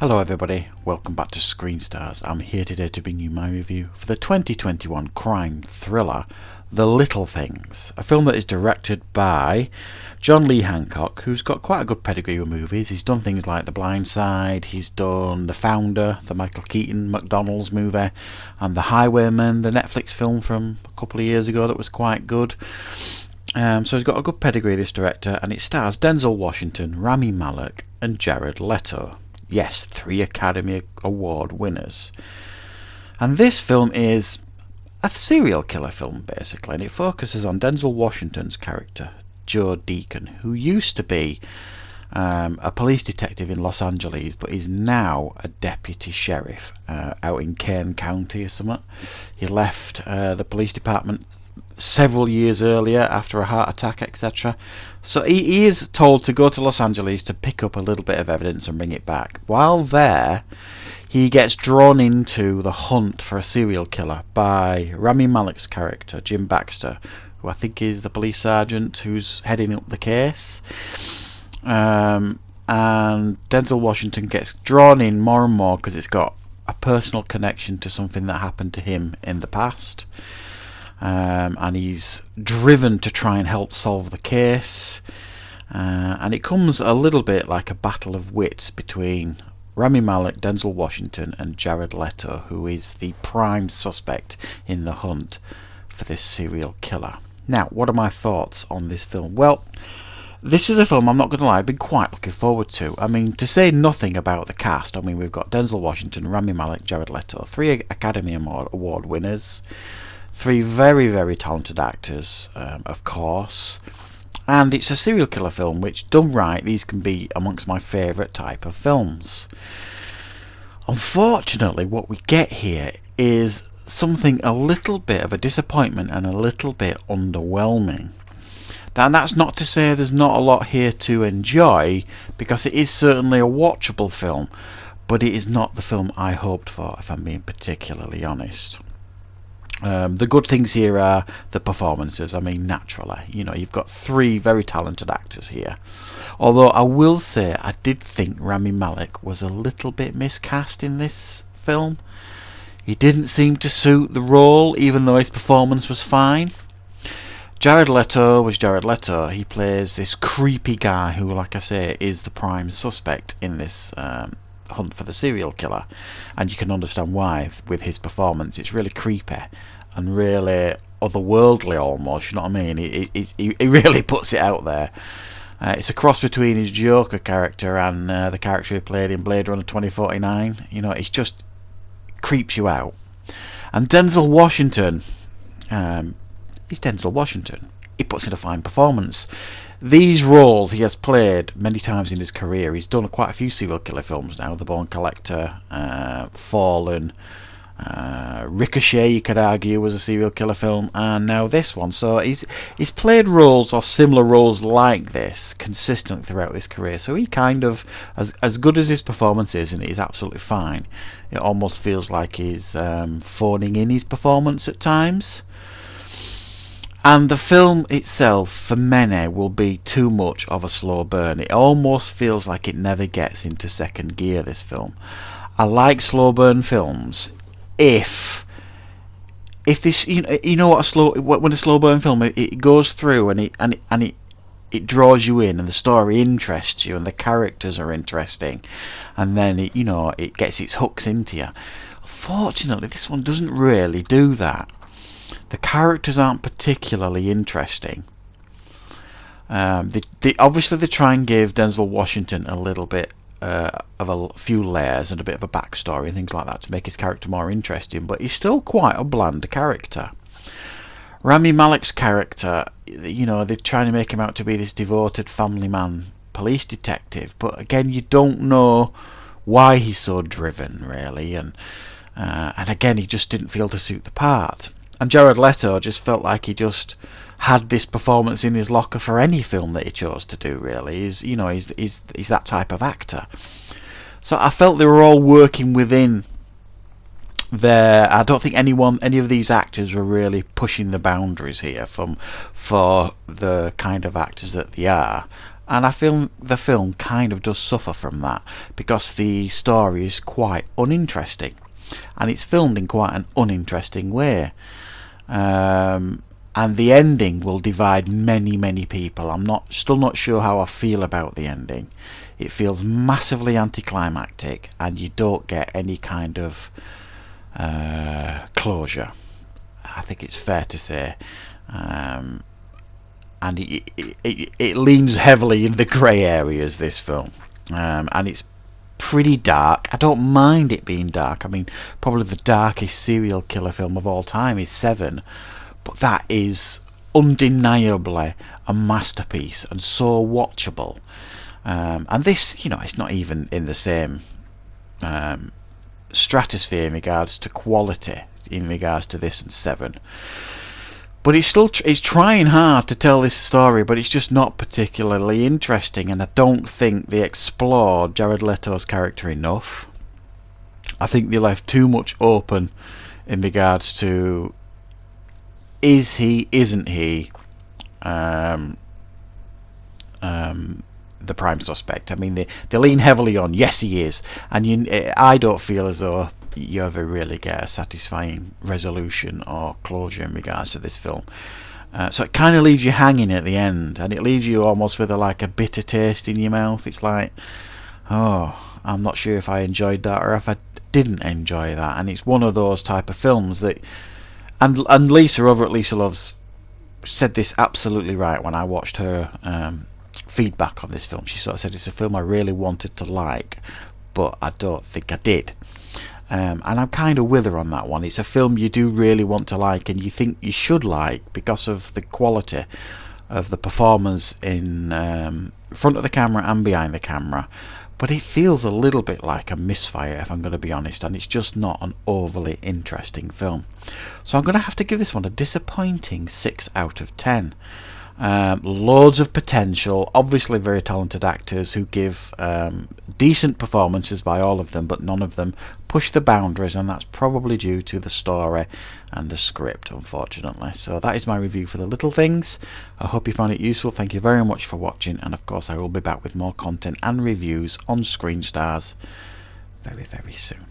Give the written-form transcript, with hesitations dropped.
Hello everybody, welcome back to Screen Stars. I'm here today to bring you my review for the 2021 crime thriller The Little Things, a film that is directed by John Lee Hancock, who's got quite a good pedigree with movies. He's done things like The Blind Side, he's done The Founder, the Michael Keaton McDonald's movie, and The Highwayman, the Netflix film from a couple of years ago that was quite good. So he's got a good pedigree, this director, and it stars Denzel Washington, Rami Malek and Jared Leto. Yes, 3 Academy Award winners. And this film is a serial killer film, basically, and it focuses on Denzel Washington's character, Joe Deacon, who used to be a police detective in Los Angeles, but is now a deputy sheriff out in Kane County or something. He left the police department several years earlier after a heart attack, etc. So he is told to go to Los Angeles to pick up a little bit of evidence and bring it back. While there, he gets drawn into the hunt for a serial killer by Rami Malek's character, Jim Baxter, who I think is the police sergeant who's heading up the case. And Denzel Washington gets drawn in more and more because it's got a personal connection to something that happened to him in the past. And he's driven to try and help solve the case, and it comes a little bit like a battle of wits between Rami Malek, Denzel Washington and Jared Leto, who is the prime suspect in the hunt for this serial killer. Now, what are my thoughts on this film? Well, this is a film, I'm not going to lie, I've been quite looking forward to. I mean, to say nothing about the cast, I mean, we've got Denzel Washington, Rami Malek, Jared Leto, 3 Academy Award winners, 3 very, very talented actors, of course, and it's a serial killer film, which, done right, these can be amongst my favourite type of films. Unfortunately, what we get here is something a little bit of a disappointment and a little bit underwhelming. And that's not to say there's not a lot here to enjoy, because it is certainly a watchable film, but it is not the film I hoped for, if I'm being particularly honest. The good things here are the performances. I mean, naturally, you know, you've got 3 very talented actors here. Although I will say I did think Rami Malek was a little bit miscast in this film. He didn't seem to suit the role, even though his performance was fine. Jared Leto was Jared Leto. He plays this creepy guy who, like I say, is the prime suspect in this hunt for the serial killer, and you can understand why with his performance. It's really creepy and really otherworldly almost, you know what I mean? He really puts it out there. It's a cross between his Joker character and the character he played in Blade Runner 2049. You know, it just creeps you out. And Denzel Washington, he's Denzel Washington. He puts in a fine performance. These roles he has played many times in his career. He's done quite a few serial killer films now. The Bone Collector, Fallen, Ricochet, you could argue, was a serial killer film, and now this one. So he's played roles or similar roles like this consistently throughout his career. So he kind of, as good as his performance is, and it is absolutely fine, it almost feels like he's phoning in his performance at times. And the film itself, for many, will be too much of a slow burn. It almost feels like it never gets into second gear, this film. I like slow burn films if this, you know what, when a slow burn film, it goes through and it draws you in, and the story interests you, and the characters are interesting, and then it gets its hooks into you. Fortunately, this one doesn't really do that. The characters aren't particularly interesting. Obviously they try and give Denzel Washington a little bit of a few layers and a bit of a backstory and things like that to make his character more interesting, but he's still quite a bland character. Rami Malek's character, they're trying to make him out to be this devoted family man police detective, but again, you don't know why he's so driven, really, and again, he just didn't feel to suit the part. And Jared Leto just felt like he just had this performance in his locker for any film that he chose to do, really. He's that type of actor. So I felt they were all working within their... I don't think any of these actors were really pushing the boundaries here for the kind of actors that they are. and I feel the film kind of does suffer from that because the story is quite uninteresting, and it's filmed in quite an uninteresting way. And the ending will divide many people. I'm still not sure how I feel about the ending. It feels massively anticlimactic, and you don't get any kind of closure. I think it's fair to say. And it leans heavily in the grey areas, this film. And it's pretty dark. I don't mind it being dark. I mean, probably the darkest serial killer film of all time is Seven, but that is undeniably a masterpiece and so watchable. And this, it's not even in the same stratosphere in regards to quality, in regards to this and Seven. But it's still it's trying hard to tell this story, but it's just not particularly interesting, and I don't think they explored Jared Leto's character enough. I think they left too much open in regards to, is he, isn't he, the prime suspect. I mean, they lean heavily on, yes he is, and I don't feel as though you ever really get a satisfying resolution or closure in regards to this film. So it kind of leaves you hanging at the end, and it leaves you almost with a bitter taste in your mouth. It's like, oh, I'm not sure if I enjoyed that or if I didn't enjoy that. And it's one of those type of films that, and Lisa over at Lisa Loves said this absolutely right when I watched her feedback on this film. She sort of said it's a film I really wanted to like, but I don't think I did. And I'm kind of with her on that one. It's a film you do really want to like, and you think you should like because of the quality of the performance in front of the camera and behind the camera. But it feels a little bit like a misfire, if I'm going to be honest, and it's just not an overly interesting film. So I'm going to have to give this one a disappointing 6 out of 10. Loads of potential, obviously very talented actors who give decent performances by all of them, but none of them push the boundaries, and that's probably due to the story and the script, unfortunately. So that is my review for The Little Things. I hope you found it useful. Thank you very much for watching, and of course I will be back with more content and reviews on Screen Stars very soon.